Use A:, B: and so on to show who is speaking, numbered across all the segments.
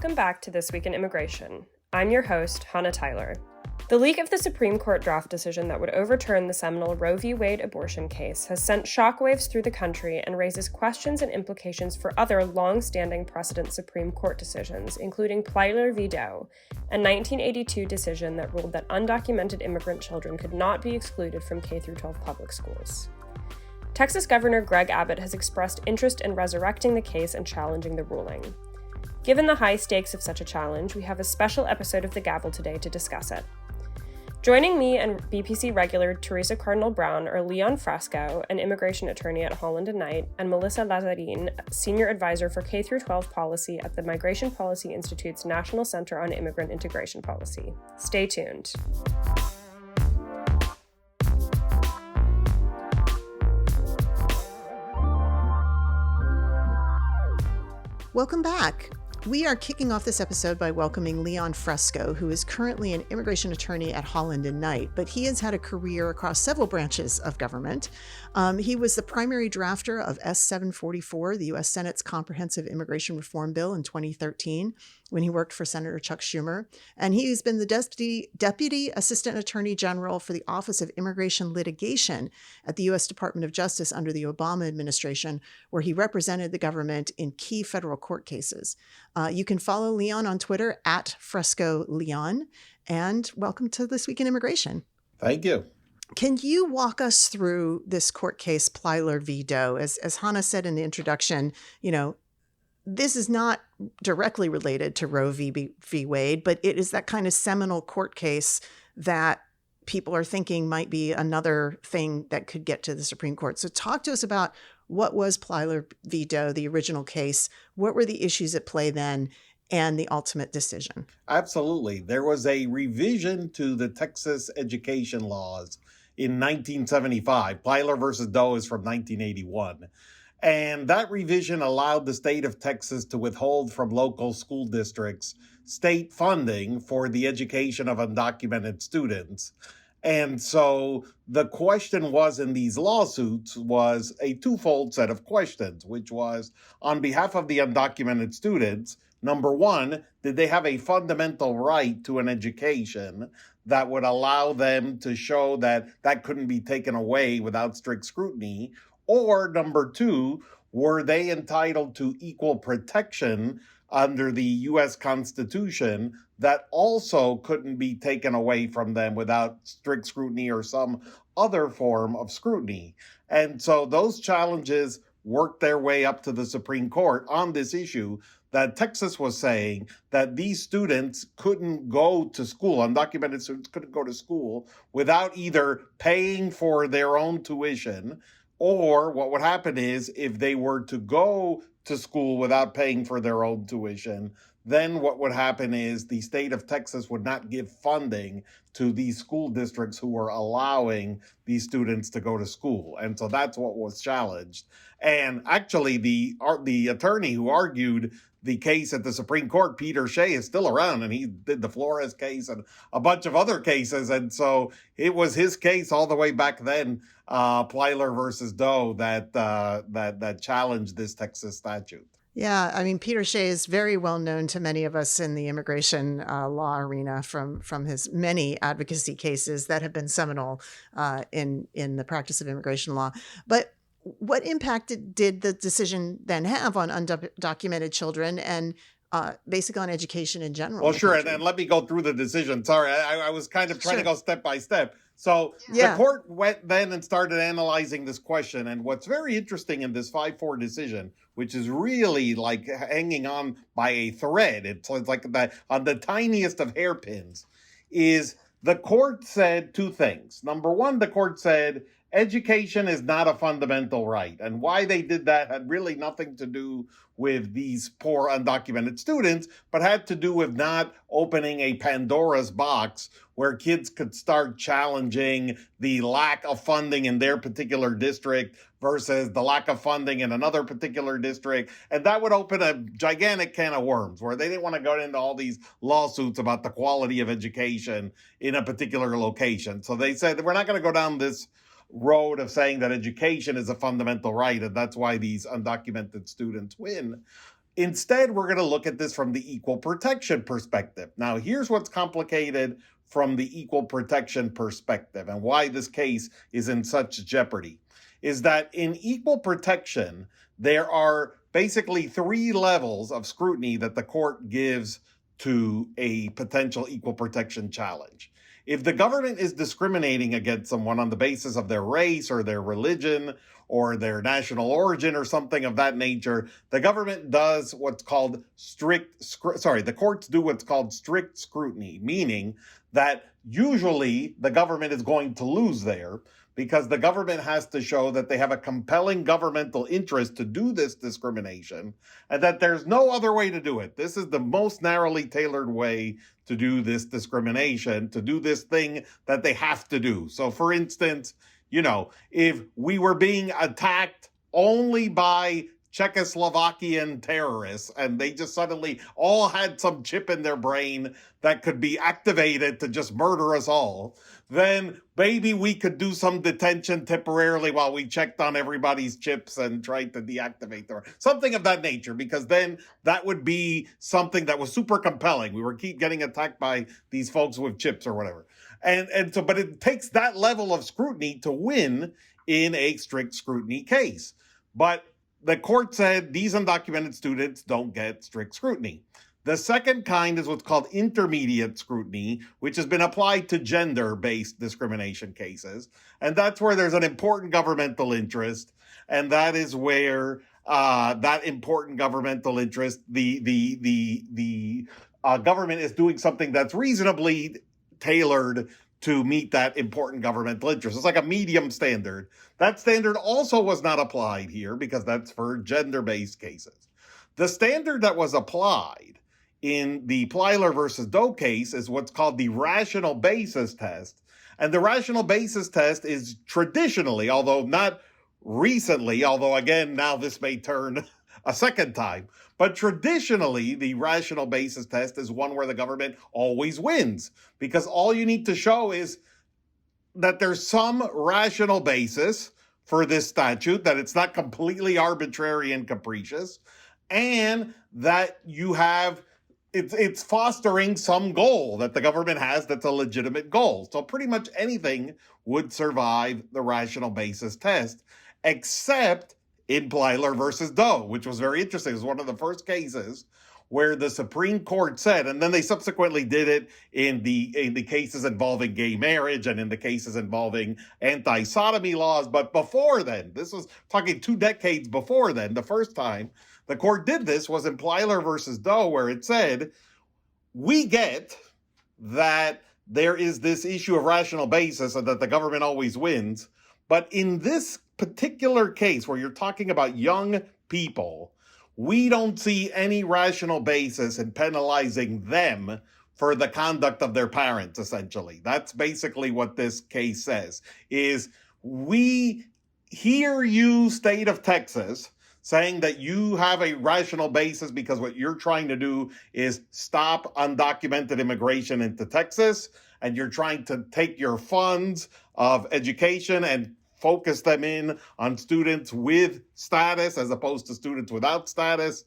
A: Welcome back to This Week in Immigration. I'm your host, Hannah Tyler. The leak of the Supreme Court draft decision that would overturn the seminal Roe v. Wade abortion case has sent shockwaves through the country and raises questions and implications for other long-standing precedent Supreme Court decisions, including Plyler v. Doe, a 1982 decision that ruled that undocumented immigrant children could not be excluded from K-12 public schools. Texas Governor Greg Abbott has expressed interest in resurrecting the case and challenging the ruling. Given the high stakes of such a challenge, we have a special episode of The Gavel today to discuss it. Joining me and BPC regular Teresa Cardinal-Brown are Leon Fresco, an immigration attorney at Holland Knight, and Melissa Lazarin, senior advisor for K-12 policy at the Migration Policy Institute's National Center on Immigrant Integration Policy. Stay tuned.
B: Welcome back. We are kicking off this episode by welcoming Leon Fresco, who is currently an immigration attorney at Holland Knight, but he has had a career across several branches of government. He was the primary drafter of S-744, the U.S. Senate's Comprehensive Immigration Reform Bill in 2013, when he worked for Senator Chuck Schumer. And he's been the Deputy Assistant Attorney General for the Office of Immigration Litigation at the U.S. Department of Justice under the Obama administration, where he represented the government in key federal court cases. You can follow Leon on Twitter at FrescoLeon, and welcome to This Week in Immigration.
C: Thank you.
B: Can you walk us through this court case, Plyler v. Doe? As Hannah said in the introduction, this is not directly related to Roe v. Wade, but it is that kind of seminal court case that people are thinking might be another thing that could get to the Supreme Court. So talk to us about what was Plyler v. Doe, the original case, what were the issues at play then, and the ultimate decision?
C: Absolutely. There was a revision to the Texas education laws in 1975. Plyler versus Doe is from 1981. And that revision allowed the state of Texas to withhold from local school districts state funding for the education of undocumented students. And so the question was in these lawsuits was a twofold set of questions, which was on behalf of the undocumented students, number one, did they have a fundamental right to an education that would allow them to show that that couldn't be taken away without strict scrutiny? Or number two, were they entitled to equal protection under the U.S. Constitution that also couldn't be taken away from them without strict scrutiny or some other form of scrutiny? And so those challenges worked their way up to the Supreme Court on this issue that Texas was saying that these students couldn't go to school, undocumented students couldn't go to school without either paying for their own tuition, or what would happen is if they were to go to school without paying for their own tuition, then what would happen is the state of Texas would not give funding to these school districts who were allowing these students to go to school. And so that's what was challenged. And actually, the attorney who argued the case at the Supreme Court, Peter Shea, is still around, and he did the Flores case and a bunch of other cases. And so it was his case all the way back then, Plyler versus Doe, that challenged this Texas statute.
B: Yeah, I mean, Peter Shea is very well known to many of us in the immigration law arena from his many advocacy cases that have been seminal in the practice of immigration law. But what impact did the decision then have on undocumented children and basically on education in general?
C: Well, sure. And let me go through the decision. Sorry, I was kind of trying to go step by step. So the court went then and started analyzing this question. And what's very interesting in this 5-4 decision, which is really like hanging on by a thread, it's like that on the tiniest of hairpins, is the court said two things. Number one, the court said education is not a fundamental right. And why they did that had really nothing to do with these poor undocumented students, but had to do with not opening a Pandora's box where kids could start challenging the lack of funding in their particular district versus the lack of funding in another particular district. And that would open a gigantic can of worms where they didn't want to go into all these lawsuits about the quality of education in a particular location. So they said, we're not going to go down this road of saying that education is a fundamental right, and that's why these undocumented students win. Instead, we're going to look at this from the equal protection perspective. Now, here's what's complicated from the equal protection perspective and why this case is in such jeopardy, is that in equal protection, there are basically 3 levels of scrutiny that the court gives to a potential equal protection challenge. If the government is discriminating against someone on the basis of their race or their religion or their national origin or something of that nature, the government does what's called the courts do what's called strict scrutiny, meaning that usually the government is going to lose there because the government has to show that they have a compelling governmental interest to do this discrimination and that there's no other way to do it. This is the most narrowly tailored way to do this discrimination, to do this thing that they have to do. So for instance, if we were being attacked only by Czechoslovakian terrorists and they just suddenly all had some chip in their brain that could be activated to just murder us all, then maybe we could do some detention temporarily while we checked on everybody's chips and tried to deactivate them, something of that nature, because then that would be something that was super compelling. We were keep getting attacked by these folks with chips or whatever. But it takes that level of scrutiny to win in a strict scrutiny case. But the court said these undocumented students don't get strict scrutiny. The second kind is what's called intermediate scrutiny, which has been applied to gender-based discrimination cases. And that's where there's an important governmental interest. And that is where that important governmental interest, the government is doing something that's reasonably tailored to meet that important governmental interest. It's like a medium standard. That standard also was not applied here because that's for gender-based cases. The standard that was applied in the Plyler versus Doe case is what's called the rational basis test. And the rational basis test is traditionally, although not recently, although again, now this may turn a second time, but traditionally, the rational basis test is one where the government always wins because all you need to show is that there's some rational basis for this statute, that it's not completely arbitrary and capricious, and that it's fostering some goal that the government has that's a legitimate goal. So pretty much anything would survive the rational basis test, except in Plyler versus Doe, which was very interesting. It was one of the first cases where the Supreme Court said, and then they subsequently did it in the cases involving gay marriage and in the cases involving anti-sodomy laws. But before then, this was talking 2 decades before then, the first time the court did this was in Plyler versus Doe, where it said, we get that there is this issue of rational basis and that the government always wins. But in this particular case where you're talking about young people, we don't see any rational basis in penalizing them for the conduct of their parents, essentially. That's basically what this case says, is we hear you, state of Texas, saying that you have a rational basis because what you're trying to do is stop undocumented immigration into Texas, and you're trying to take your funds of education and focus them in on students with status as opposed to students without status.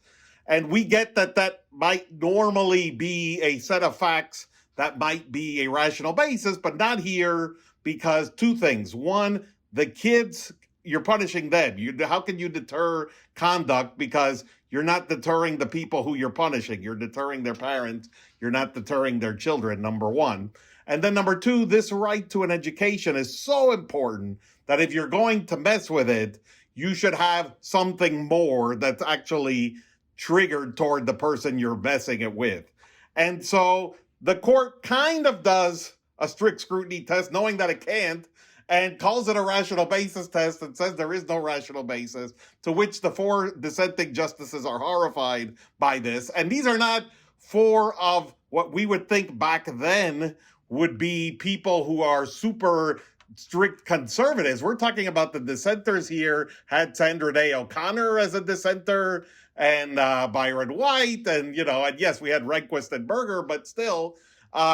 C: And we get that might normally be a set of facts that might be a rational basis, but not here because 2 things. One, the kids, you're punishing them. How can you deter conduct? Because you're not deterring the people who you're punishing. You're deterring their parents. You're not deterring their children, number 1. And then number 2, this right to an education is so important that if you're going to mess with it, you should have something more that's actually triggered toward the person you're messing it with. And so the court kind of does a strict scrutiny test, knowing that it can't, and calls it a rational basis test and says there is no rational basis, to which the 4 dissenting justices are horrified by this. And these are not 4 of what we would think back then would be people who are super strict conservatives. We're talking about the dissenters here had Sandra Day O'Connor as a dissenter and Byron White. And yes, we had Rehnquist and Berger, but still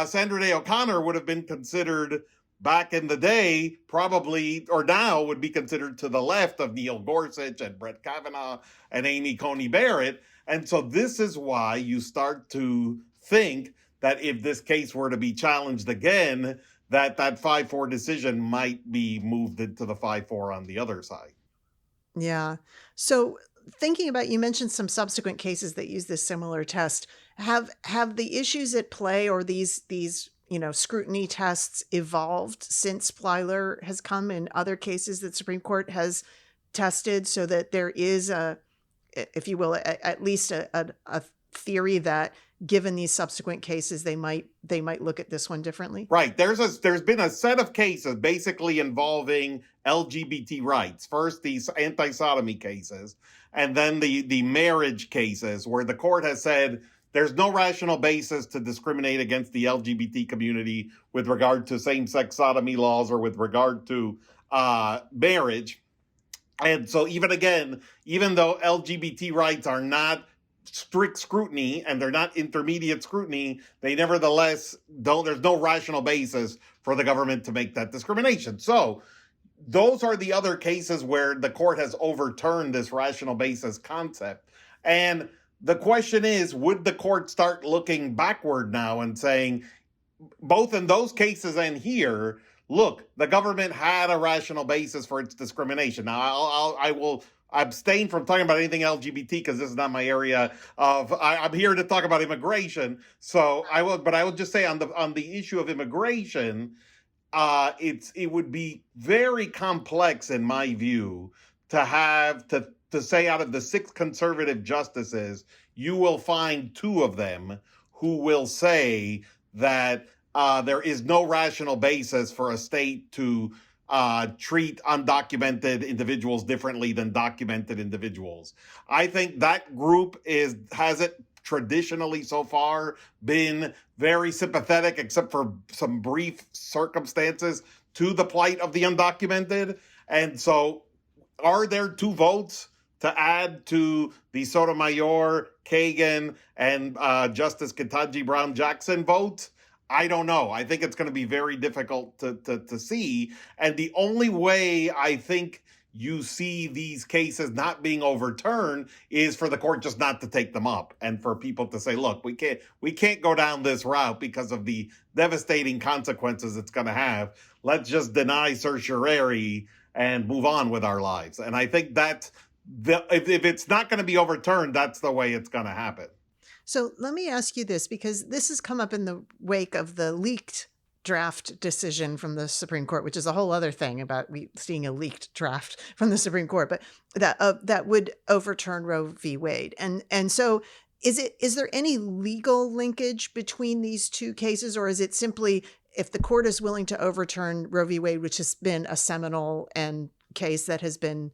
C: Sandra Day O'Connor would have been considered back in the day, probably, or now would be considered to the left of Neil Gorsuch and Brett Kavanaugh and Amy Coney Barrett. And so this is why you start to think that if this case were to be challenged again, that 5-4 decision might be moved into the 5-4 on the other side.
B: Yeah. So thinking about, you mentioned some subsequent cases that use this similar test. Have the issues at play, or these scrutiny tests, evolved since Plyler has come in other cases that Supreme Court has tested, so that there is if you will, at least a theory that given these subsequent cases, they might look at this one differently?
C: Right. There's been a set of cases basically involving LGBT rights. First, these anti-sodomy cases, and then the marriage cases, where the court has said there's no rational basis to discriminate against the LGBT community with regard to same-sex sodomy laws or with regard to marriage. And so even though LGBT rights are not strict scrutiny and they're not intermediate scrutiny, they nevertheless there's no rational basis for the government to make that discrimination. So those are the other cases where the court has overturned this rational basis concept. And the question is, would the court start looking backward now and saying, both in those cases and here, look, the government had a rational basis for its discrimination. Now, I will abstain from talking about anything LGBT because this is not my area of. I'm here to talk about immigration. So I will just say on the issue of immigration, it would be very complex in my view to have to say out of the 6 conservative justices, you will find 2 of them who will say that there is no rational basis for a state to treat undocumented individuals differently than documented individuals. I think that group has it traditionally so far been very sympathetic, except for some brief circumstances, to the plight of the undocumented. And so are there 2 votes to add to the Sotomayor, Kagan, and Justice Ketanji Brown Jackson vote? I don't know. I think it's going to be very difficult to see. And the only way I think you see these cases not being overturned is for the court just not to take them up, and for people to say, look, we can't go down this route because of the devastating consequences it's going to have. Let's just deny certiorari and move on with our lives. And I think that's if it's not going to be overturned, that's the way it's going to happen.
B: So let me ask you this, because this has come up in the wake of the leaked draft decision from the Supreme Court, which is a whole other thing about seeing a leaked draft from the Supreme Court, but that would overturn Roe v. Wade. And so is there any legal linkage between these 2 cases, or is it simply, if the court is willing to overturn Roe v. Wade, which has been a seminal and case that has been,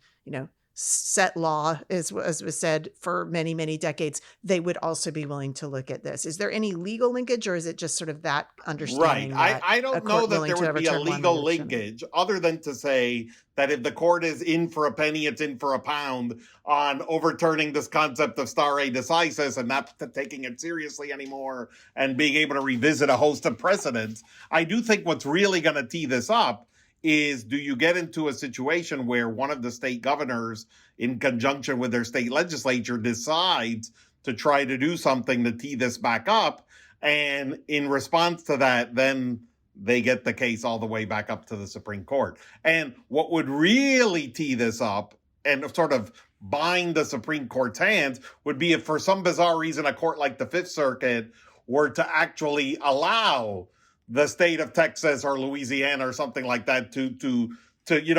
B: set law, as was said, for many, many decades, they would also be willing to look at this? Is there any legal linkage, or is it just sort of that understanding?
C: Right. I don't know that there would be a legal linkage, other than to say that if the court is in for a penny, it's in for a pound on overturning this concept of stare decisis and not taking it seriously anymore and being able to revisit a host of precedents. I do think what's really going to tee this up is, do you get into a situation where one of the state governors, in conjunction with their state legislature, decides to try to do something to tee this back up, and in response to that, then they get the case all the way back up to the Supreme Court? And what would really tee this up and sort of bind the Supreme Court's hands would be if, for some bizarre reason, a court like the Fifth Circuit were to actually allow the state of Texas or Louisiana or something like that to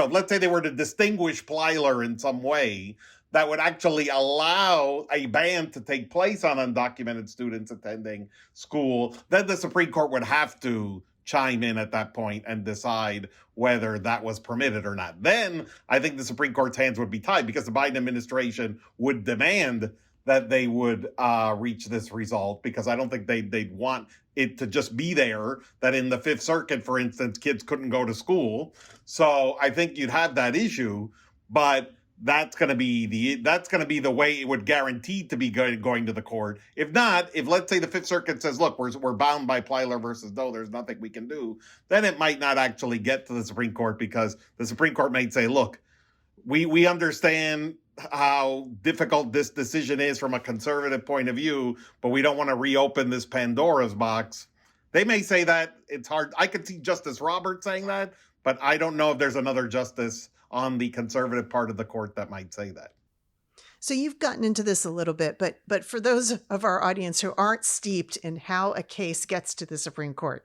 C: let's say they were to distinguish Plyler in some way that would actually allow a ban to take place on undocumented students attending school, then the Supreme Court would have to chime in at that point and decide whether that was permitted or not. Then I think the Supreme Court's hands would be tied, because the Biden administration would demand that they would reach this result, because I don't think they'd want it to just be there, that in the Fifth Circuit, for instance, kids couldn't go to school. So I think you'd have that issue, but that's going to be the way it would guarantee to be going to the court. If not, if let's say the Fifth Circuit says, look, we're bound by Plyler versus Doe, there's nothing we can do, then it might not actually get to the Supreme Court, because the Supreme Court might say, look, we understand how difficult this decision is from a conservative point of view, but we don't want to reopen this Pandora's box. They may say that. It's hard. I could see Justice Roberts saying that, but I don't know if there's another justice on the conservative part of the court that might say that.
B: So you've gotten into this a little bit, but for those of our audience who aren't steeped in how a case gets to the Supreme Court,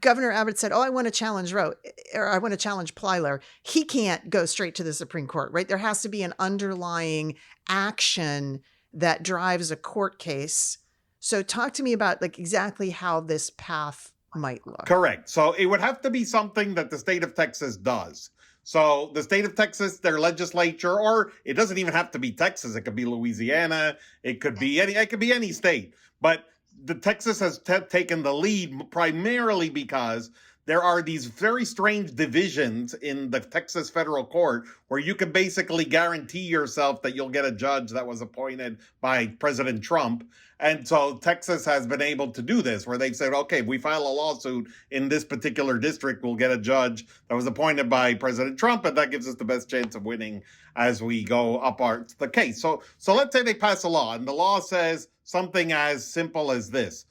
B: Governor Abbott said, I want to challenge Roe, or I want to challenge Plyler. He can't go straight to the Supreme Court, right? There has to be an underlying action that drives a court case. So talk to me about exactly how this path might look.
C: Correct. So it would have to be something that the state of Texas does. So the state of Texas, their legislature, or it doesn't even have to be Texas. It could be Louisiana. It could be any state. But the Texas has taken the lead primarily because there are these very strange divisions in the Texas federal court where you can basically guarantee yourself that you'll get a judge that was appointed by President Trump. And so Texas has been able to do this, where they've said, okay, if we file a lawsuit in this particular district, we'll get a judge that was appointed by President Trump, and that gives us the best chance of winning as we go up the case. So let's say they pass a law, and the law says something as simple as this.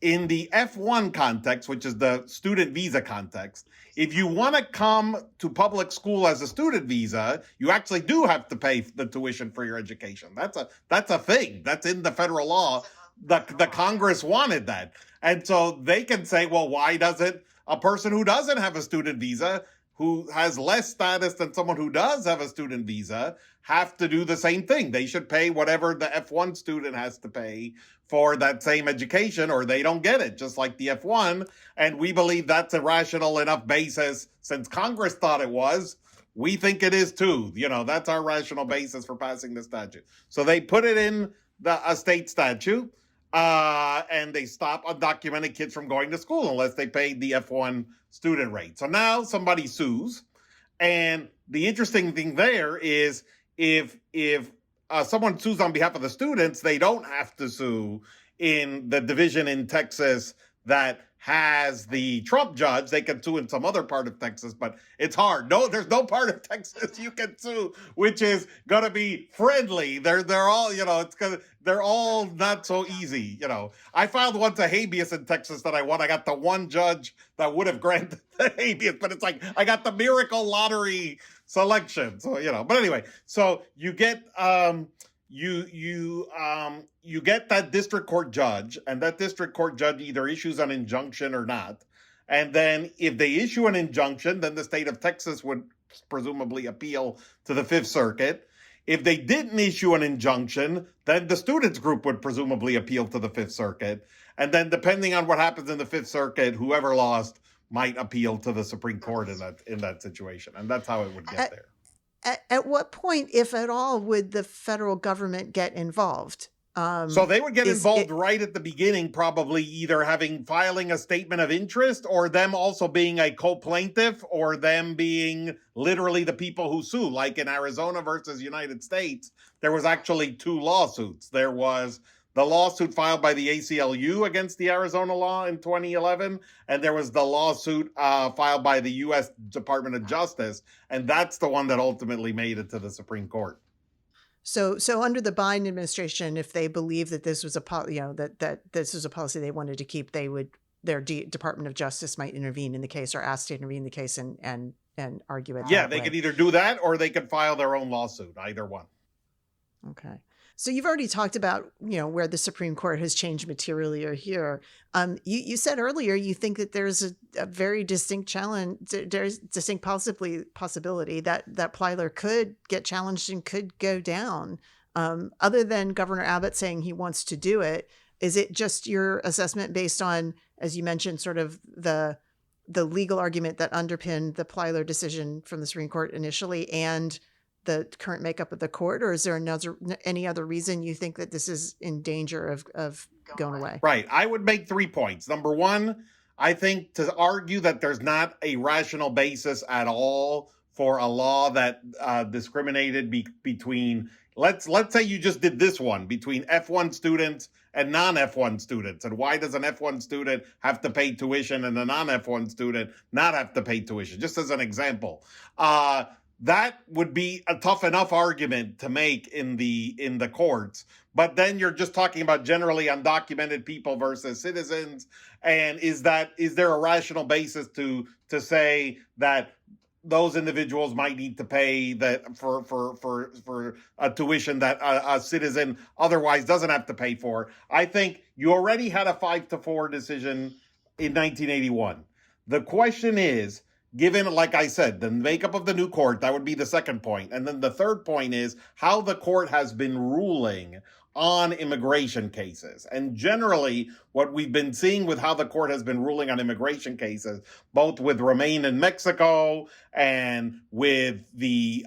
C: In the F1 context, which is the student visa context, if you want to come to public school as a student visa, you actually do have to pay the tuition for your education. That's a thing. That's in the federal law. The Congress wanted that. And so they can say, well, why doesn't a person who doesn't have a student visa, who has less status than someone who does have a student visa, have to do the same thing? They should pay whatever the F1 student has to pay for that same education, or they don't get it, just like the F1. And we believe that's a rational enough basis. Since Congress thought it was, we think it is too. That's our rational basis for passing the statute. So they put it in a state statute, and they stop undocumented kids from going to school unless they paid the F1 student rate. So now somebody sues. And the interesting thing there is if someone sues on behalf of the students, they don't have to sue in the division in Texas that has the Trump judge. They can sue in some other part of Texas, but it's hard. No, there's no part of Texas you can sue which is going to be friendly. They're all, they're all not so easy. I filed once a habeas in Texas that I won. I got the one judge that would have granted the habeas, but it's like I got the miracle lottery selection. So, but anyway, so you get you get that district court judge, and that district court judge either issues an injunction or not. And then if they issue an injunction, then the state of Texas would presumably appeal to the Fifth Circuit. If they didn't issue an injunction, then the students group would presumably appeal to the Fifth Circuit. And then depending on what happens in the Fifth Circuit, whoever lost might appeal to the Supreme Court in that situation. And that's how it would get there.
B: At what point, if at all, would the federal government get involved?
C: So they would get involved right at the beginning, probably either filing a statement of interest, or them also being a co-plaintiff, or them being literally the people who sue. Like in Arizona versus United States, there was actually two lawsuits. There was the lawsuit filed by the ACLU against the Arizona law in 2011, and there was the lawsuit filed by the U.S. Department of Justice, and that's the one that ultimately made it to the Supreme Court.
B: So under the Biden administration, if they believe that this was that this was a policy they wanted to keep, their Department of Justice might intervene in the case, or ask to intervene in the case and argue it.
C: Yeah, they could either do that, or they could file their own lawsuit. Either one.
B: Okay. So you've already talked about, where the Supreme Court has changed materially or here. You said earlier you think that there's a very distinct challenge, there's distinct possibility that Plyler could get challenged and could go down. Other than Governor Abbott saying he wants to do it, is it just your assessment based on, as you mentioned, sort of the legal argument that underpinned the Plyler decision from the Supreme Court initially, and the current makeup of the court, or is there any other reason you think that this is in danger of going away?
C: Right. I would make 3 points. Number one, I think to argue that there's not a rational basis at all for a law that discriminated between, let's say you just did this one, between F1 students and non-F1 students. And why does an F1 student have to pay tuition and a non-F1 student not have to pay tuition? Just as an example. that would be a tough enough argument to make in the courts. But then you're just talking about generally undocumented people versus citizens, and is there a rational basis to say that those individuals might need to pay that for a tuition that a citizen otherwise doesn't have to pay for? I think you already had a 5-4 decision in 1981. The question is, given, like I said, the makeup of the new court, that would be the second point. And then the third point is how the court has been ruling on immigration cases. And generally, what we've been seeing with how the court has been ruling on immigration cases, both with Remain in Mexico and with the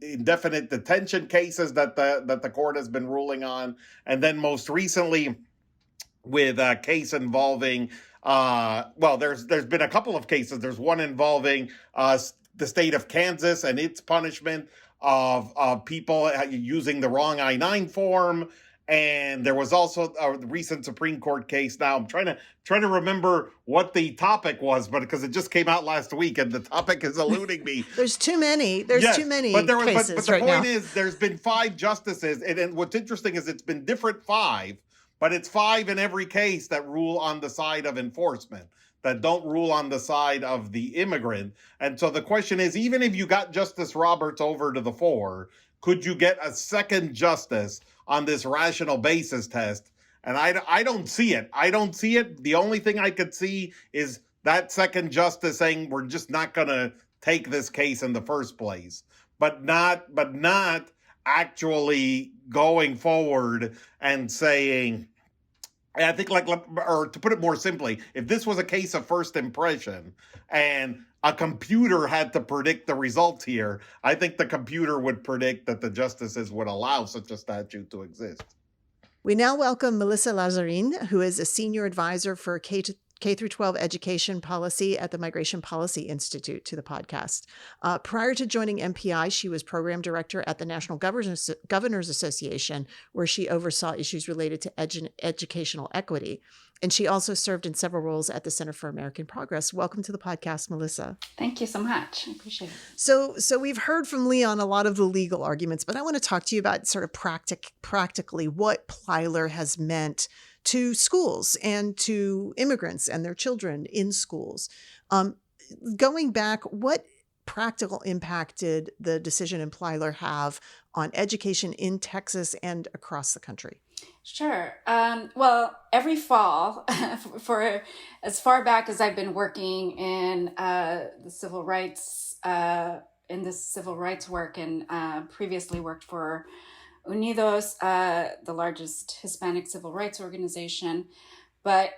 C: indefinite detention cases that the court has been ruling on, and then most recently with a case involving there's been a couple of cases. There's one involving the state of Kansas and its punishment of people using the wrong I-9 form. And there was also a recent Supreme Court case. Now I'm trying to remember what the topic was, but because it just came out last week and the topic is eluding me.
B: There's too many. There's too many cases
C: but the
B: right
C: point
B: now.
C: is, there's been 5 justices, and what's interesting is it's been different 5. But it's 5 in every case that rule on the side of enforcement, that don't rule on the side of the immigrant. And so the question is, even if you got Justice Roberts over to the fore, could you get a second justice on this rational basis test? And I don't see it. I don't see it. The only thing I could see is that second justice saying we're just not going to take this case in the first place, but not actually going forward and saying, I think, or to put it more simply, if this was a case of first impression and a computer had to predict the results here, I think the computer would predict that the justices would allow such a statute to exist.
B: We now welcome Melissa Lazarin, who is a senior advisor for K-12 education policy at the Migration Policy Institute, to the podcast. Prior to joining MPI, she was program director at the National Governors Association, where she oversaw issues related to educational equity. And she also served in several roles at the Center for American Progress. Welcome to the podcast, Melissa.
D: Thank you so much. I appreciate it.
B: So we've heard from Leon a lot of the legal arguments, but I want to talk to you about sort of practically what Plyler has meant to schools and to immigrants and their children in schools. Going back, what practical impact did the decision in Plyler have on education in Texas and across the country?
D: Sure. Well, every fall, for as far back as I've been working in the civil rights work, and previously worked for Unidos, the largest Hispanic civil rights organization. But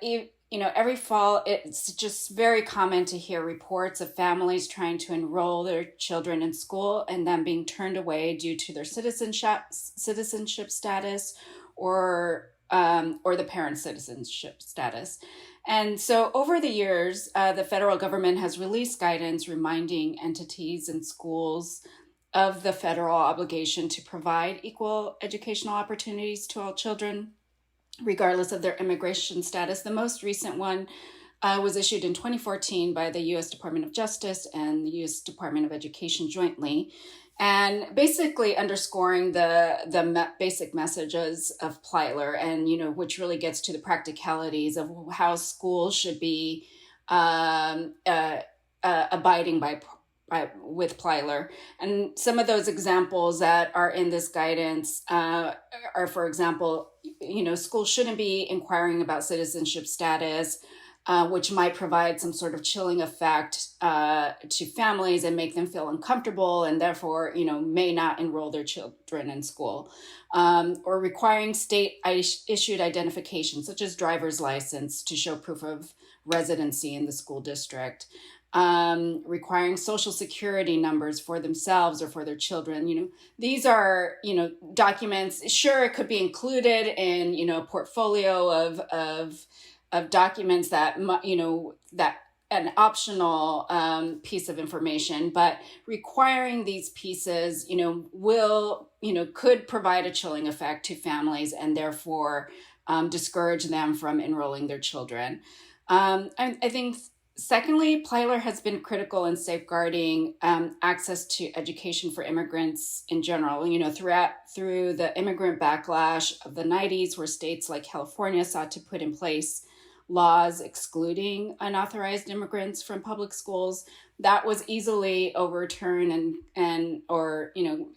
D: every fall, it's just very common to hear reports of families trying to enroll their children in school and then being turned away due to their citizenship status or the parent's citizenship status. And so over the years, the federal government has released guidance reminding entities and schools of the federal obligation to provide equal educational opportunities to all children, regardless of their immigration status. The most recent one was issued in 2014 by the U.S. Department of Justice and the U.S. Department of Education jointly, and basically underscoring the basic messages of Plyler, and which really gets to the practicalities of how schools should be abiding with Plyler. And some of those examples that are in this guidance are, for example, schools shouldn't be inquiring about citizenship status, which might provide some sort of chilling effect to families and make them feel uncomfortable, and therefore, may not enroll their children in school, or requiring state-issued identification, such as driver's license, to show proof of residency in the school district. Requiring social security numbers for themselves or for their children. These are, documents. Sure, it could be included in, a portfolio of documents that, that an optional piece of information, but requiring these pieces, could provide a chilling effect to families and therefore discourage them from enrolling their children. I think Secondly, Plyler has been critical in safeguarding access to education for immigrants in general. Through the immigrant backlash of the 90s, where states like California sought to put in place laws excluding unauthorized immigrants from public schools, that was easily overturned and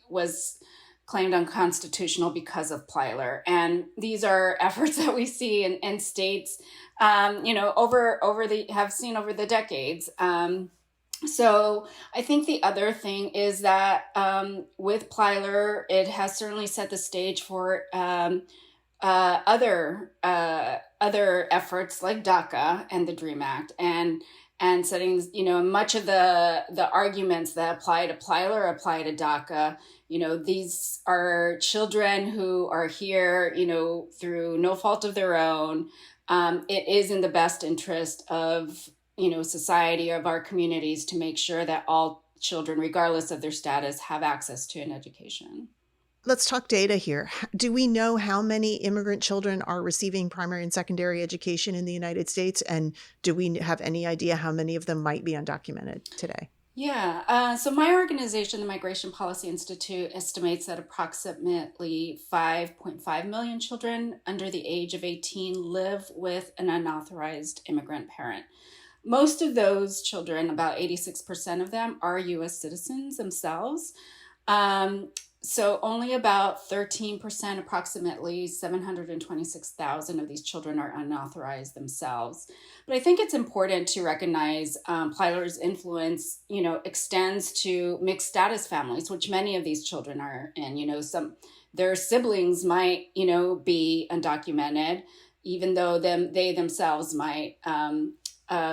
D: was claimed unconstitutional because of Plyler. And these are efforts that we see in states, have seen over the decades. So I think the other thing is that with Plyler, it has certainly set the stage for other efforts like DACA and the DREAM Act, and setting, much of the arguments that apply to Plyler apply to DACA. These are children who are here, through no fault of their own. It is in the best interest of, society, of our communities, to make sure that all children, regardless of their status, have access to an education.
B: Let's talk data here. Do we know how many immigrant children are receiving primary and secondary education in the United States? And do we have any idea how many of them might be undocumented today?
D: Yeah. So my organization, the Migration Policy Institute, estimates that approximately 5.5 million children under the age of 18 live with an unauthorized immigrant parent. Most of those children, about 86% of them, are U.S. citizens themselves. So only about 13%, approximately 726,000 of these children are unauthorized themselves. But I think it's important to recognize Plyler's influence, extends to mixed status families, which many of these children are in. Their siblings might, be undocumented, even though they themselves might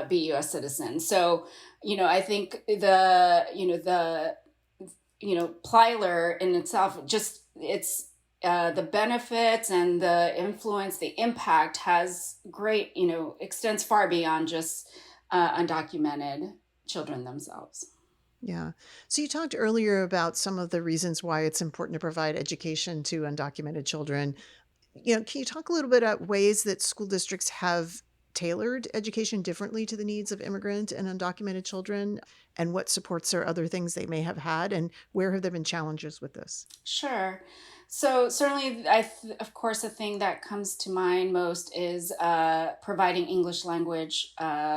D: be U.S. citizens. So, I think Plyler in itself, it's the benefits and the influence, the impact has great, extends far beyond just undocumented children themselves.
B: Yeah. So you talked earlier about some of the reasons why it's important to provide education to undocumented children. Can you talk a little bit about ways that school districts have tailored education differently to the needs of immigrant and undocumented children, and what supports or other things they may have had, and where have there been challenges with this?
D: Sure. So certainly, of course, the thing that comes to mind most is providing English language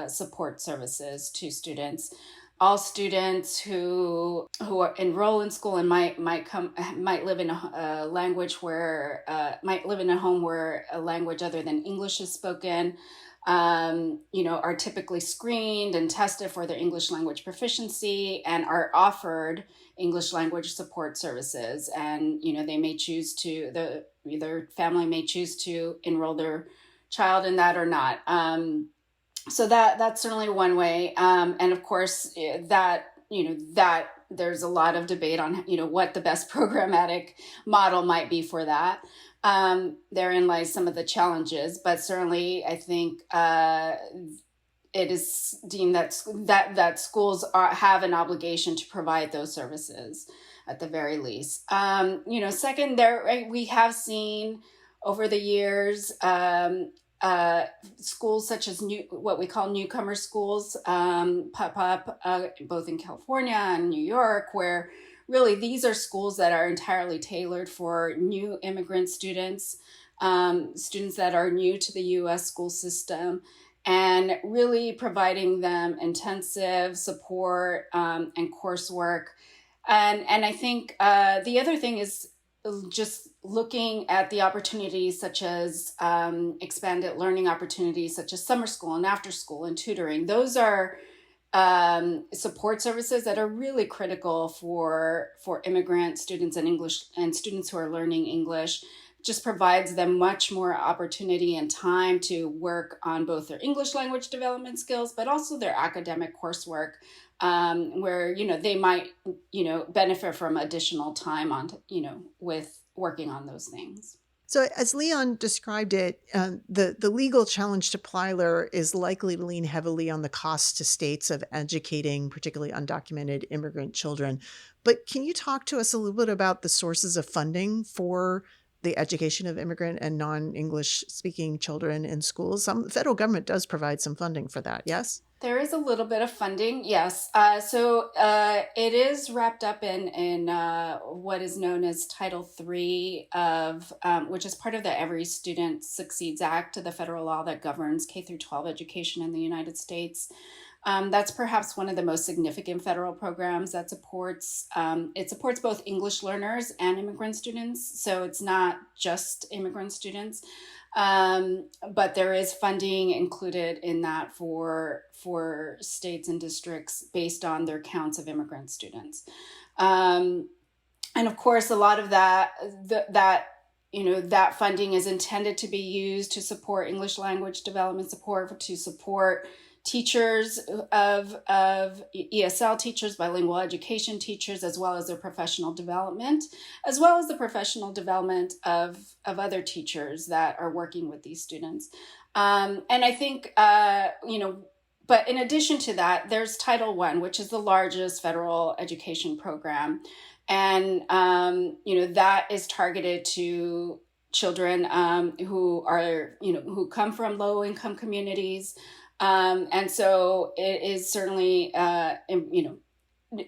D: support services to students. All students who enroll in school and might live in a language where might live in a home where a language other than English is spoken, are typically screened and tested for their English language proficiency and are offered English language support services. And, they may choose to, either family may choose to enroll their child in that or not. So that's certainly one way. And of course that there's a lot of debate on, what the best programmatic model might be for that. Therein lies some of the challenges, but certainly I think it is deemed that schools have an obligation to provide those services at the very least. Second, we have seen over the years schools such as what we call newcomer schools pop up both in California and New York, where really these are schools that are entirely tailored for new immigrant students, students that are new to the U.S. school system, and really providing them intensive support and coursework. And I think the other thing is just looking at the opportunities such as expanded learning opportunities such as summer school and after school and tutoring. Those are support services that are really critical for immigrant students and students who are learning English. Just provides them much more opportunity and time to work on both their English language development skills, but also their academic coursework, where, they might, benefit from additional time on, with working on those things.
B: So as Leon described it, the legal challenge to Plyler is likely to lean heavily on the cost to states of educating particularly undocumented immigrant children. But can you talk to us a little bit about the sources of funding for the education of immigrant and non-English speaking children in schools? The federal government does provide some funding for that, yes?
D: There is a little bit of funding, yes. So it is wrapped up in what is known as Title III of, which is part of the Every Student Succeeds Act, the federal law that governs K through 12 education in the United States. That's perhaps one of the most significant federal programs that supports, it supports both English learners and immigrant students. So it's not just immigrant students. But there is funding included in that for states and districts based on their counts of immigrant students. And of course, a lot of that funding is intended to be used to support English language development support, to support teachers of ESL teachers, bilingual education teachers, as well as their professional development, as well as the professional development of other teachers that are working with these students. And I think, but in addition to that, there's Title I, which is the largest federal education program. And, that is targeted to children who are, who come from low income communities. And so it is certainly,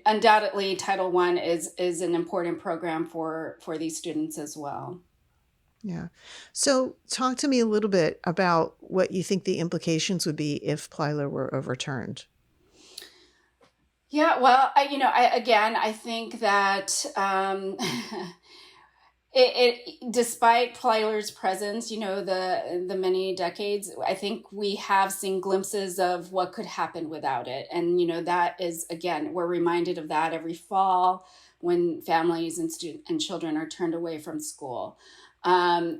D: undoubtedly Title I is an important program for these students as well.
B: Yeah. So talk to me a little bit about what you think the implications would be if Plyler were overturned.
D: Yeah, well, I think that despite Plyler's presence, the many decades, I think we have seen glimpses of what could happen without it. And, that is, again, we're reminded of that every fall when families and children are turned away from school.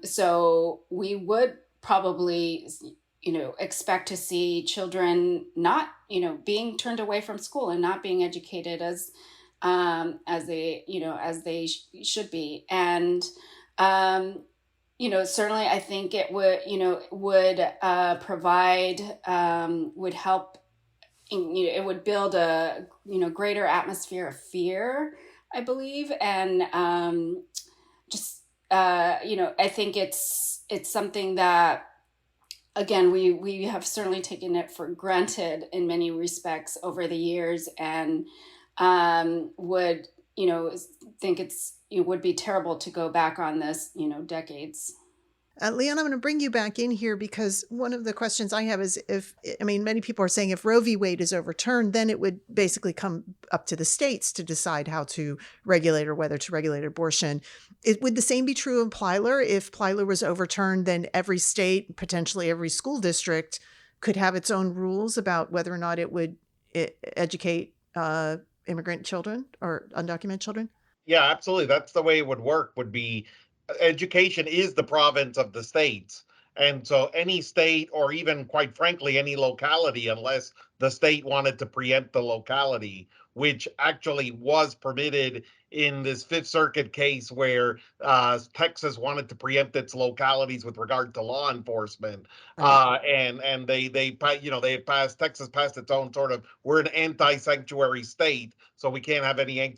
D: So we would probably, expect to see children not, being turned away from school and not being educated as they should be. And, certainly I think it would provide, would help, it would build a, greater atmosphere of fear, I believe. And, I think it's something that, again, we have certainly taken it for granted in many respects over the years, and would think it would be terrible to go back on this decades.
B: Leon, I'm going to bring you back in here because one of the questions I have is many people are saying if Roe v. Wade is overturned, then it would basically come up to the states to decide how to regulate or whether to regulate abortion. Would the same be true in Plyler? If Plyler was overturned, then every state, potentially every school district, could have its own rules about whether or not it would educate immigrant children or undocumented children?
C: Yeah, absolutely. That's the way it would work, would be education is the province of the states. And so any state, or even quite frankly, any locality, unless the state wanted to preempt the locality, which actually was permitted in this Fifth Circuit case where Texas wanted to preempt its localities with regard to law enforcement.
B: Right.
C: And Texas passed its own sort of, we're an anti-sanctuary state, so we can't have any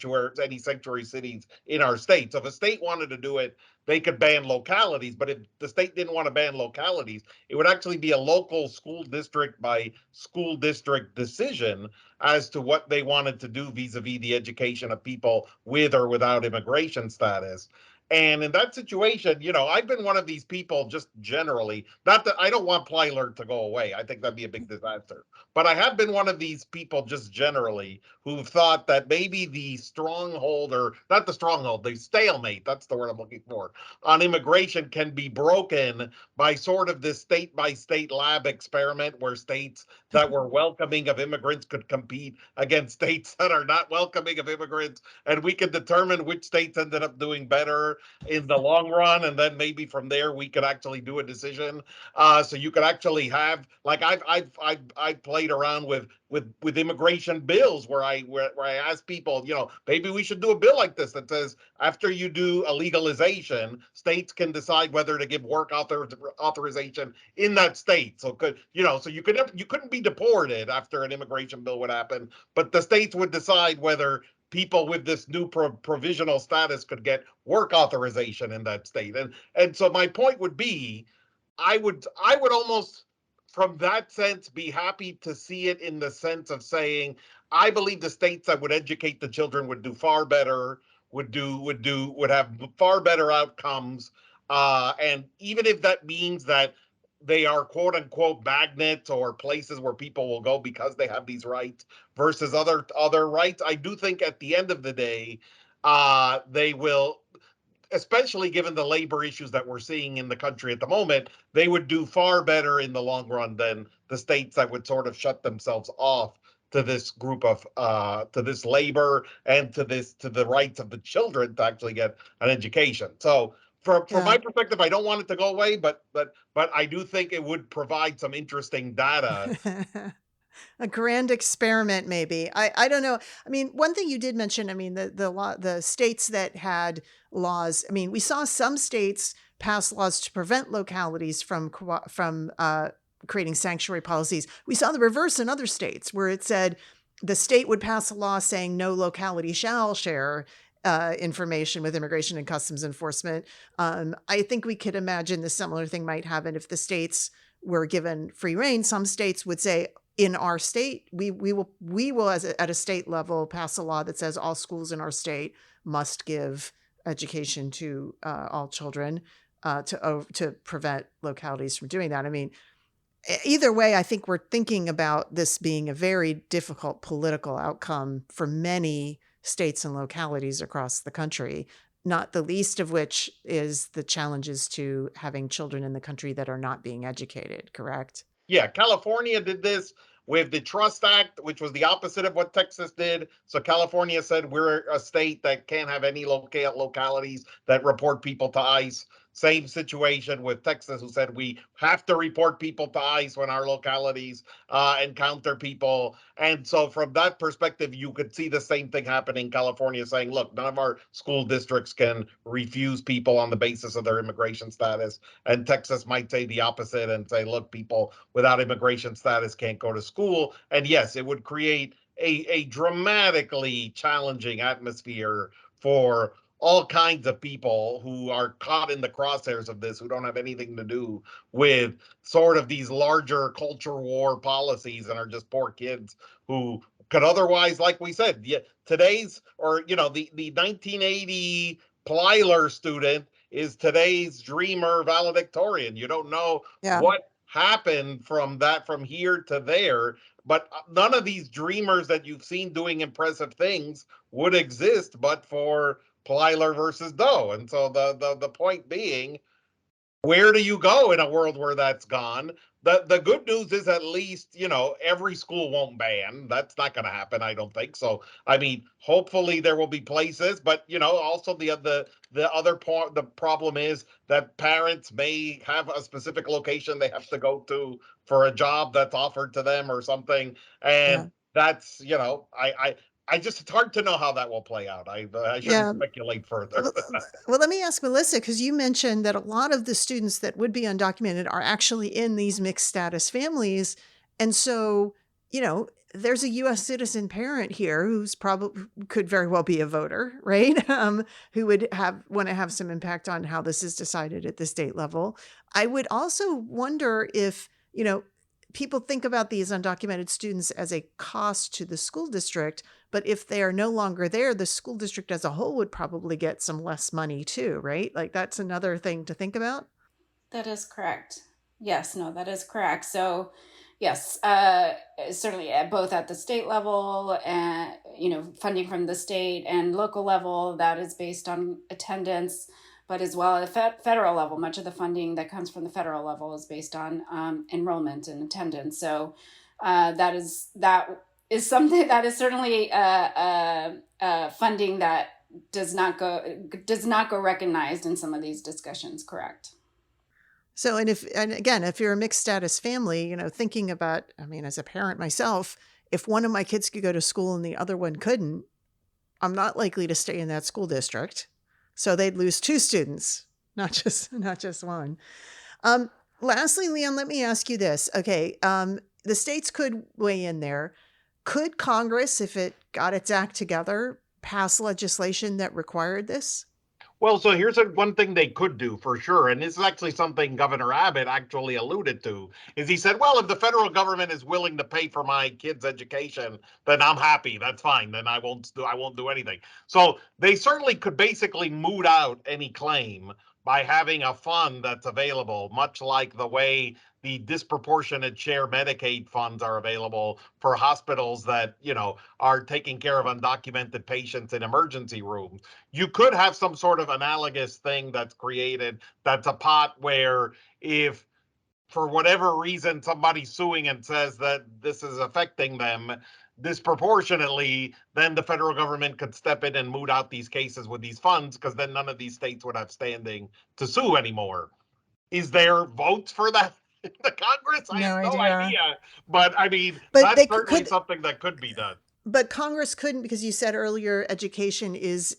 C: sanctuary cities in our state. So if a state wanted to do it, they could ban localities. But if the state didn't want to ban localities, it would actually be a local school district by school district decision as to what they wanted to do vis-a-vis the education of people with or without immigration status. And in that situation, I've been one of these people just generally, not that I don't want Plyler to go away. I think that'd be a big disaster. But I have been one of these people just generally who've thought that maybe the stronghold, or not the stronghold, the stalemate, that's the word I'm looking for, on immigration can be broken by sort of this state by state lab experiment where states that were welcoming of immigrants could compete against states that are not welcoming of immigrants. And we could determine which states ended up doing better in the long run, and then maybe from there we could actually do a decision. So you could actually have, like, I've played around with immigration bills where I ask people, maybe we should do a bill like this that says after you do a legalization, states can decide whether to give work authorization in that state. So you couldn't be deported after an immigration bill would happen, but the states would decide whether people with this new provisional status could get work authorization in that state. And so my point would be, I would almost from that sense, be happy to see it in the sense of saying, I believe the states that would educate the children would do far better, would have far better outcomes. And even if that means that they are quote unquote magnets or places where people will go because they have these rights versus other rights, I do think at the end of the day, they will, especially given the labor issues that we're seeing in the country at the moment, they would do far better in the long run than the states that would sort of shut themselves off to this group of to this labor and to the rights of the children to actually get an education. So from my perspective, I don't want it to go away, but I do think it would provide some interesting data.
B: A grand experiment, maybe. I don't know. I mean, one thing you did mention, I mean, the states that had laws, I mean, we saw some states pass laws to prevent localities from creating sanctuary policies. We saw the reverse in other states where it said the state would pass a law saying no locality shall share information with Immigration and Customs Enforcement. I think we could imagine the similar thing might happen if the states were given free rein. Some states would say, in our state, we will at a state level pass a law that says all schools in our state must give education to all children to prevent localities from doing that. I mean, either way, I think we're thinking about this being a very difficult political outcome for many states and localities across the country, not the least of which is the challenges to having children in the country that are not being educated, correct?
C: Yeah, California did this with the Trust Act, which was the opposite of what Texas did. So California said we're a state that can't have any localities that report people to ICE. Same situation with Texas, who said we have to report people to ICE when our localities encounter people. And so from that perspective, you could see the same thing happening in California, saying, look, none of our school districts can refuse people on the basis of their immigration status. And Texas might say the opposite and say, look, people without immigration status can't go to school. And yes, it would create a dramatically challenging atmosphere for all kinds of people who are caught in the crosshairs of this, who don't have anything to do with sort of these larger culture war policies and are just poor kids who could otherwise, like we said, today's, or, the 1980 Plyler student is today's dreamer valedictorian. You don't know what happened from here to there, but none of these dreamers that you've seen doing impressive things would exist but for Plyler versus Doe. And so the point being, where do you go in a world where that's gone? The good news is at least, every school won't ban. That's not going to happen, I don't think. So, I mean, hopefully there will be places, but, also the other part, the problem is that parents may have a specific location they have to go to for a job that's offered to them or something. And that's, I just, it's hard to know how that will play out. I shouldn't speculate further.
B: Well, let me ask Melissa, because you mentioned that a lot of the students that would be undocumented are actually in these mixed status families. And so, there's a U.S. citizen parent here who's probably could very well be a voter, right? Who would want to have some impact on how this is decided at the state level. I would also wonder if, people think about these undocumented students as a cost to the school district, but if they are no longer there, the school district as a whole would probably get some less money too, right? Like that's another thing to think about.
D: That is correct. Yes, no, that is correct. So yes, certainly both at the state level and, funding from the state and local level, that is based on attendance, but as well at federal level, much of the funding that comes from the federal level is based on enrollment and attendance. So that is something that is certainly funding that does not go recognized in some of these discussions. Correct.
B: So, and again, if you're a mixed status family, thinking about, I mean, as a parent myself, if one of my kids could go to school and the other one couldn't, I'm not likely to stay in that school district. So they'd lose two students, not just one. Lastly, Leon, let me ask you this. Okay, the states could weigh in there. Could Congress, if it got its act together, pass legislation that required this?
C: Well, so here's one thing they could do for sure, and this is actually something Governor Abbott actually alluded to, is he said, well, if the federal government is willing to pay for my kids' education, then I'm happy. That's fine. Then I won't do anything. So they certainly could basically moot out any claim by having a fund that's available, much like the way the disproportionate share Medicaid funds are available for hospitals that, are taking care of undocumented patients in emergency rooms. You could have some sort of analogous thing that's created, that's a pot where if for whatever reason somebody's suing and says that this is affecting them disproportionately, then the federal government could step in and moot out these cases with these funds, because then none of these states would have standing to sue anymore. Is there votes for that in the Congress? I have no idea. But I mean, that's certainly something that could be done.
B: But Congress couldn't, because you said earlier education is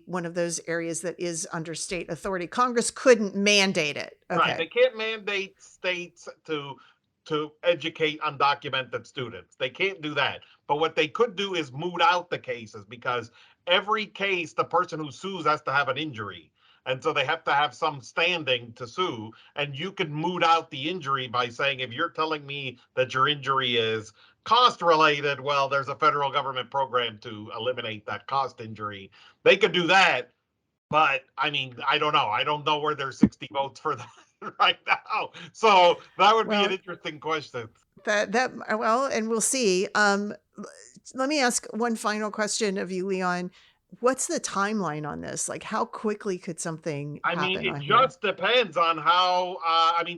B: one of those areas that is under state authority. Congress couldn't mandate it. Okay.
C: Right. They can't mandate states to educate undocumented students. They can't do that. But what they could do is moot out the cases, because every case, the person who sues has to have an injury. And so they have to have some standing to sue. And you can moot out the injury by saying, if you're telling me that your injury is cost related, well, there's a federal government program to eliminate that cost injury. They could do that. But I mean, I don't know. I don't know where there's 60 votes for that right now. So that would be an interesting question.
B: Well, and we'll see. Let me ask one final question of you, Leon. What's the timeline on this? Like, how quickly could something happen?
C: I mean, it just depends on how,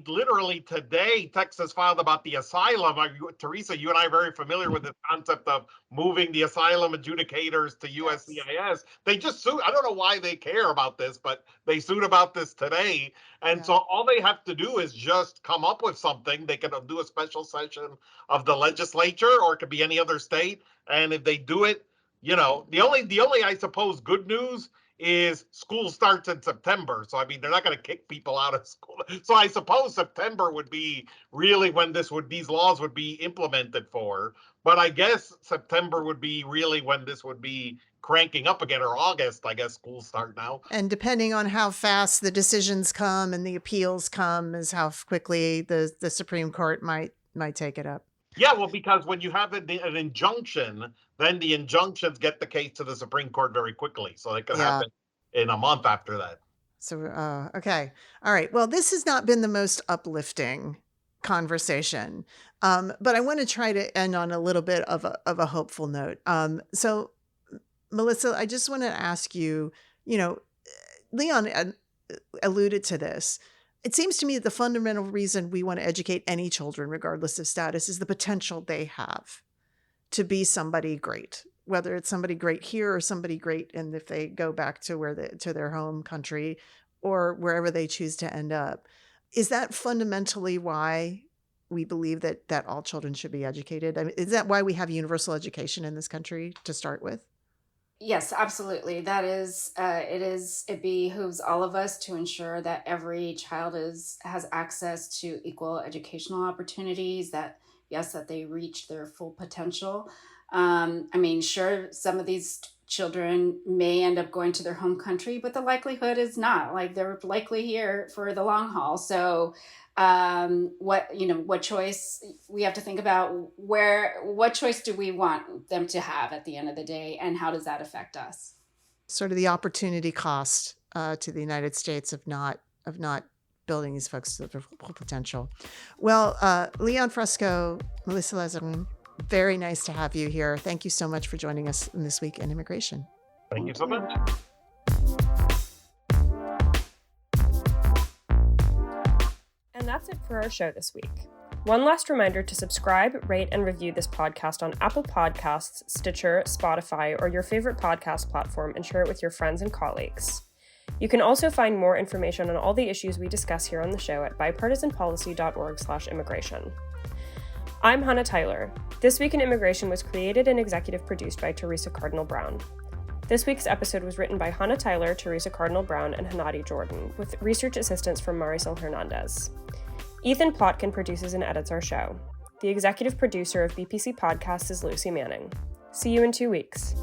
C: literally today, Texas filed about the asylum. Teresa, you and I are very familiar with this concept of moving the asylum adjudicators to USCIS. They just sued. I don't know why they care about this, but they sued about this today. And so all they have to do is just come up with something. They can do a special session of the legislature, or it could be any other state. And if they do it, the only, I suppose, good news is school starts in September. So, I mean, they're not going to kick people out of school. So I suppose September would be really when these laws would be implemented for. But I guess September would be really when this would be cranking up again, or August, I guess schools start now.
B: And depending on how fast the decisions come and the appeals come is how quickly the Supreme Court might take it up.
C: Yeah, well, because when you have an injunction, then the injunctions get the case to the Supreme Court very quickly. So it could happen in a month after that.
B: So, okay. All right. Well, this has not been the most uplifting conversation, but I want to try to end on a little bit of a hopeful note. So, Melissa, I just want to ask you, Leon alluded to this. It seems to me that the fundamental reason we want to educate any children, regardless of status, is the potential they have to be somebody great, whether it's somebody great here or somebody great, and if they go back to to their home country or wherever they choose to end up. Is that fundamentally why we believe that all children should be educated? I mean, is that why we have universal education in this country to start with?
D: Yes, absolutely. That is, it behooves all of us to ensure that every child has access to equal educational opportunities, that they reach their full potential. Sure, some of these children may end up going to their home country, but the likelihood is not. Like, they're likely here for the long haul. So what choice we have to think about, what choice do we want them to have at the end of the day, and how does that affect us?
B: Sort of the opportunity cost to the United States of not building these folks to their full potential. Well, Leon Fresco, Melissa Lazarin, very nice to have you here. Thank you so much for joining us in This Week in Immigration.
C: Thank you so much.
A: And that's it for our show this week. One last reminder to subscribe, rate, and review this podcast on Apple Podcasts, Stitcher, Spotify, or your favorite podcast platform, and share it with your friends and colleagues. You can also find more information on all the issues we discuss here on the show at bipartisanpolicy.org/immigration. I'm Hannah Tyler. This Week in Immigration was created and executive produced by Teresa Cardinal Brown. This week's episode was written by Hannah Tyler, Teresa Cardinal Brown, and Hanadi Jordan, with research assistance from Marisol Hernandez. Ethan Plotkin produces and edits our show. The executive producer of BPC Podcasts is Lucy Manning. See you in 2 weeks.